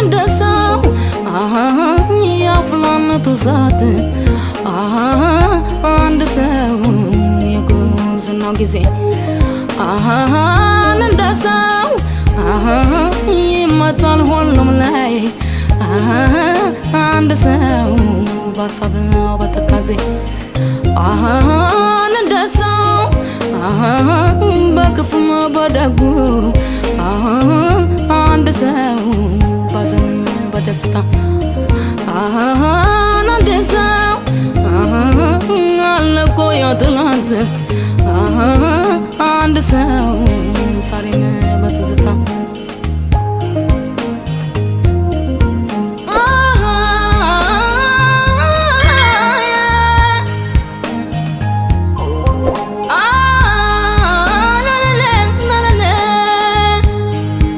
እንደሰው ያፍላነቱ ዛት አንድ ሰው የጉብዝናው ጊዜ እንደሰው ይመጣል ሁሉም ላይ አንድ ሰው ባሳበው በተካዜ እንደሰው በክፉም በደጉ አንድ ሰው ባዘንም በደስታ